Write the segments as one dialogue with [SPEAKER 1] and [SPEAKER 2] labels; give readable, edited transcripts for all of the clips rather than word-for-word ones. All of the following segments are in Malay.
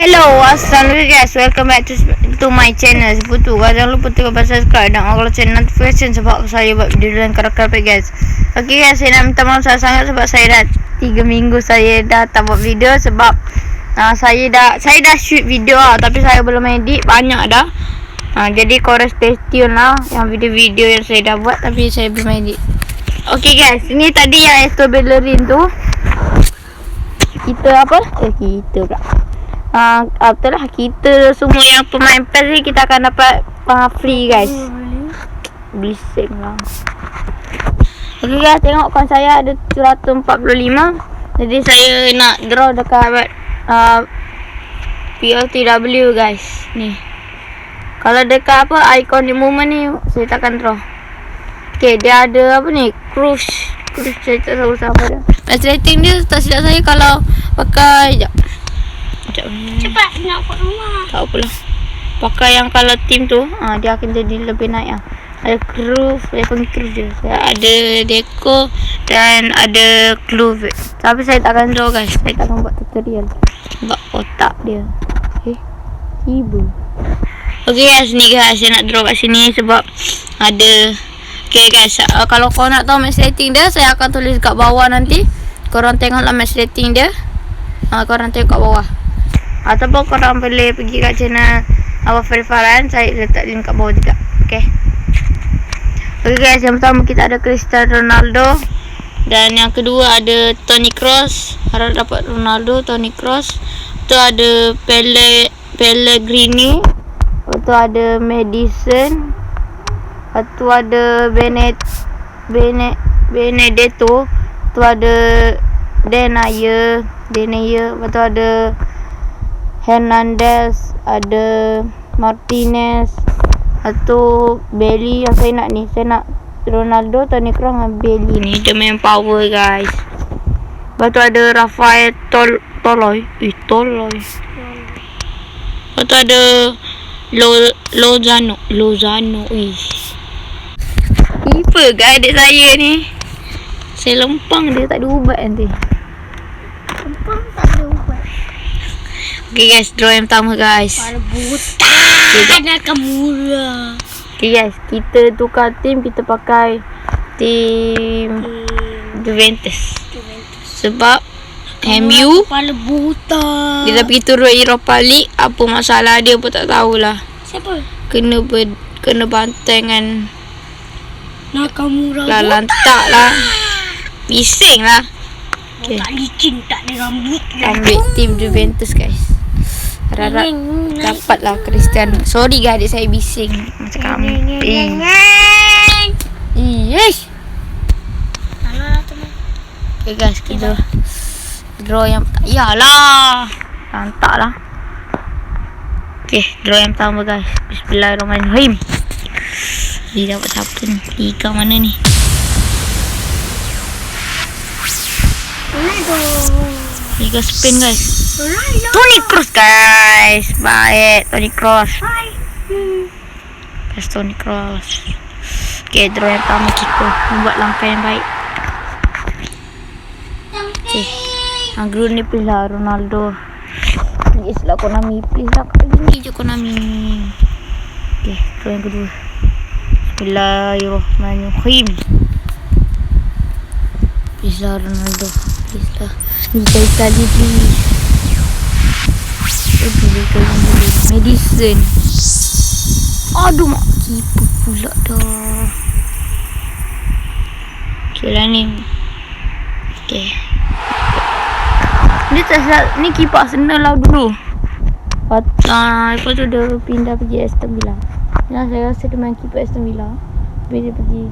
[SPEAKER 1] Hello, assalamualaikum guys. Welcome back to my channel. Seputu guys, jangan lupa tekan subscribe dan kalau channel notification sebab saya buat video dan kerap-kerap guys. Okay guys, saya nak minta maaf sangat sebab saya dah 3 minggu saya dah tak buat video sebab saya dah shoot video tapi saya belum edit banyak dah. Jadi korang stay tune lah yang video-video yang saya dah buat tapi saya belum edit. Okay guys, ini tadi yang Astro Ballerine tu. Kita semua yang pemain PES ni kita akan dapat free guys. Bising lah. Okay guys, tengok kawan saya ada 145. Jadi saya nak draw dekat PLTW guys. Ni. Kalau dekat icon di moment ni saya takkan draw. Okay, dia ada cruise saya tak tahu siapa dia. Match rating dia tak silap saya kalau pakai
[SPEAKER 2] Cepat nak buat rumah.
[SPEAKER 1] tak apalah. Pakai yang kalau team tu dia akan jadi lebih naik Ada cruise, saya panggil cruise je. Ada deco dan ada glue. Tapi saya tak akan draw guys. Saya tak akan buat tutorial sebab otak dia ibu. Okay guys, ni guys saya nak draw kat sini sebab ada. Okay guys, kalau korang nak tahu match rating dia, saya akan tulis kat bawah nanti. Korang tengoklah match rating dia. Korang tengok kat bawah. Ataupun korang boleh pergi kat channel Free Fire. Saya letak link kat bawah juga. Okay. Okay guys, yang pertama kita ada Cristiano Ronaldo. Dan yang kedua ada Toni Kroos. Harap dapat Ronaldo, Toni Kroos. Tu ada Pellegrini. Tu ada Madison. Tu ada Benedetto. Tu ada Denayer. Lepas tu ada Hernandez, ada Martinez, atau Bailey yang saya nak ni. Saya nak Ronaldo, Toni Kroos dengan Bailey ni. Dia main power guys. Lepas tu ada Rafael Toloi. Lepas tu ada Lozano. Tiba guys adik saya ni. Saya lempang dia tak ada ubat nanti.
[SPEAKER 2] Lempang tak ada ubat.
[SPEAKER 1] Okay guys, draw yang pertama guys.
[SPEAKER 2] Pada buta nak murah.
[SPEAKER 1] Okay guys, kita tukar team. Kita pakai team Juventus. Sebab MU
[SPEAKER 2] Kepala buta.
[SPEAKER 1] dia dah pergi turun Europa League. Apa masalah dia pun tak tahulah.
[SPEAKER 2] Siapa?
[SPEAKER 1] Kena bantai dengan
[SPEAKER 2] Nakamura.
[SPEAKER 1] lantak lah. Bising lah.
[SPEAKER 2] Okay. Tak licin, tak ada rambut.
[SPEAKER 1] Ambil team Juventus guys. Harap dapatlah Cristiano. Sorry guys, adik saya bising macam kamu. Yes. Okay guys, kita draw yang yalah. Lantak lah. Okay, draw yang pertama guys. Bismillahirrahmanirrahim. Dia dapat siapa ni? Liga mana ni? Liga Spain guys. Toni Kroos guys. Baik, Toni Kroos. Pas Toni Kroos. Okay, draw yang pertama kita membuat langkah yang baik. Okay, Anggrun ni please lah Ronaldo. Please lah Konami. Please lah ini je Konami. Okay, draw yang kedua. Bismillahirrahmanirrahim. Please lah Ronaldo. Please lah. Ni kali please. Madison. Aduh mak keeper pula dah. Okay lah ni. Okay. Ni tak salah. Ni keeper Arsenal lah dulu. Lepas tu dia pindah pergi Aston Villa. Nah, saya rasa dia main keeper Aston Villa. Lepas dia pergi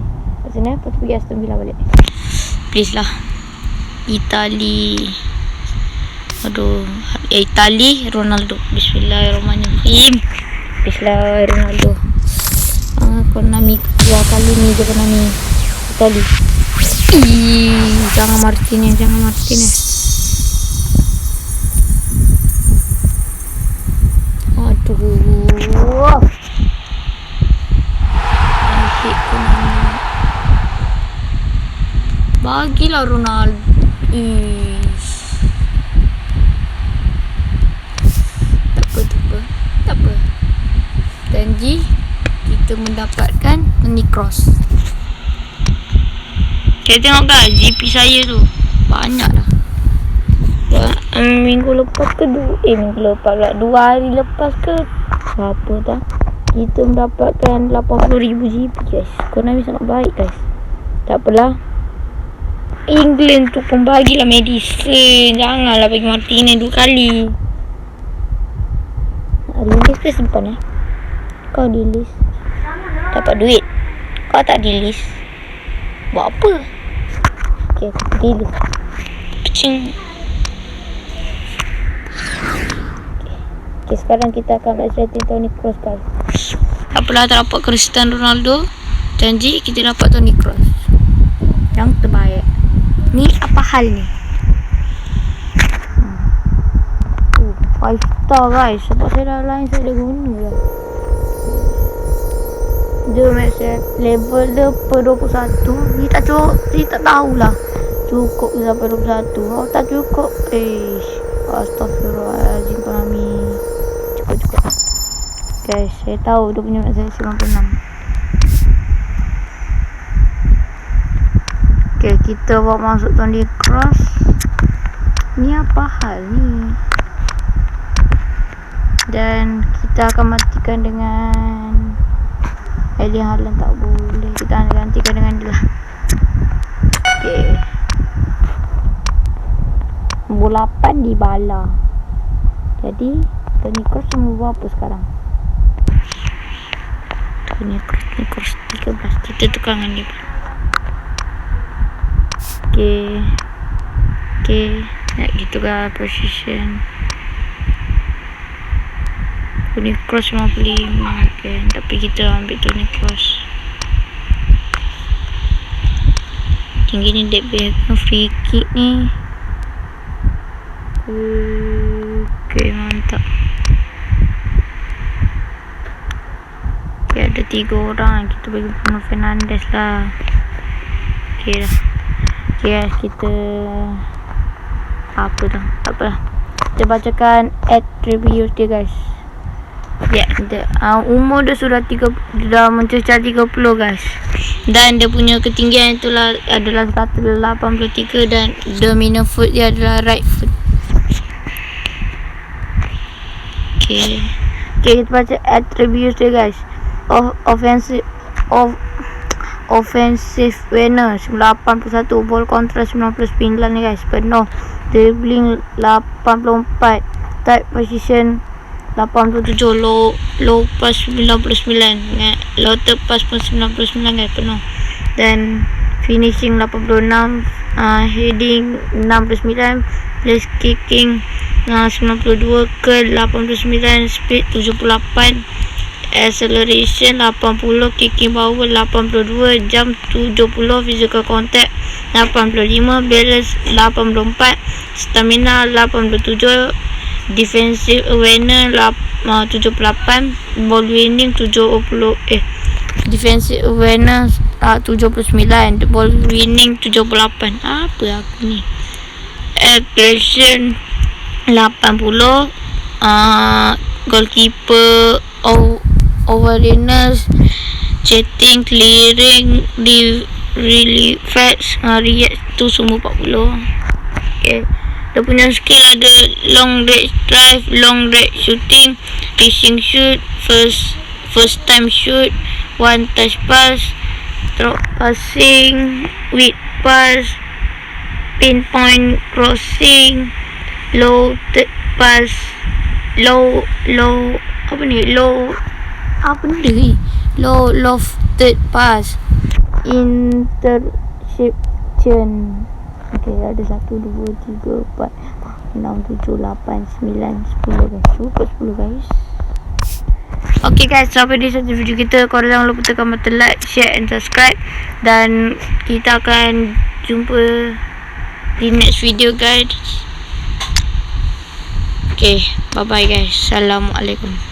[SPEAKER 1] Arsenal. Lepas tu pergi Aston Villa balik. Please lah. Itali. Aduh. Itali Ronaldo. Bismillahirrahmanirrahim. Bismillah Ronaldo. Konami 2 kali ni je Konami. Itali. Jangan Martinez. Aduh. Bagilah Ronaldo. janji kita mendapatkan Tony Cross. Saya tengok guys, GP saya tu banyak dah. Minggu lepas ke minggu lepas pula 2 hari lepas ke apa dah, kita mendapatkan 80,000 GP guys. Konami sangat baik guys. Tak apalah, England tu pun bagilah medicine. Janganlah bagi Martinez 2 kali. Release ke simpan Kau release dapat duit, kau tak release buat apa? Okay, release kecing. Okay, sekarang kita akan setting Tony Cross guys. Apalah, tak dapat Cristiano Ronaldo, janji kita dapat Tony Cross yang terbaik. Ni apa hal ni? 5 star guys. Sebab saya dah lain, saya dah guna lah. Dia max level dia per 21. Ni tak cukup. Ni tak tahulah cukup ke sampai 21. Kalau tak cukup, Astaghfirullahaladzim, Konami. Cukup guys, saya tahu dia punya max saya 96. Okay, kita bawa masuk Tony Cross. Ni apa hal ni? Dan kita akan matikan dengan Erling Haaland. Tak boleh, kita akan gantikan dengan dia lah. Okay, nombor 8 di bala. Jadi Tony Cross nombor berapa sekarang? Tony Cross 13. Kita tekankan dia. Okay, nak gitu kan position Tony Cross 55. Okay, tapi kita ambil Tony Cross. Tinggi ni dead back free kick ni. Okay, mantap. Okay, ada 3 orang. Kita bagi Bruno Fernandes lah. Okay dah. Okay guys, kita apa tu? Tak apalah, kita bacakan attribute dia guys. Umur dia sudah dah mencecah 30 guys. Dan dia punya ketinggian itulah adalah 183 dan dominant foot dia adalah right foot. Okay, kita baca attribute dia guys. Offensive winner 81, ball control 99 ni guys, penuh. Dribbling 84, tight position 87, low pass 99, low third pass pun 99 guys, penuh. Dan finishing 86, heading 69, place kicking 92, curl 89, speed 78, acceleration 80, kicking power 82, jump 70, physical contact 85, balance 84, stamina 87, defensive awareness 78, ball winning 70, defensive awareness 79, ball winning 78. Apa aku ni? Aggression 80, goalkeeper awareness, chatting, clearing, really fast, react tu semua 40. Okay, dia punya skill ada long range drive, long range shooting, finishing shoot, first time shoot, one touch pass, drop passing, with pass, pinpoint crossing, low third pass, low lofted pass, interception. Okay, ada 1, 2, 3, 4, 6, 7, 8, 9, 10 guys. Cukup 10 guys. Okay guys, sampai di satu video kita. Korang jangan lupa tekan button like, share and subscribe. Dan kita akan jumpa di next video guys. Okay, bye bye guys. Assalamualaikum.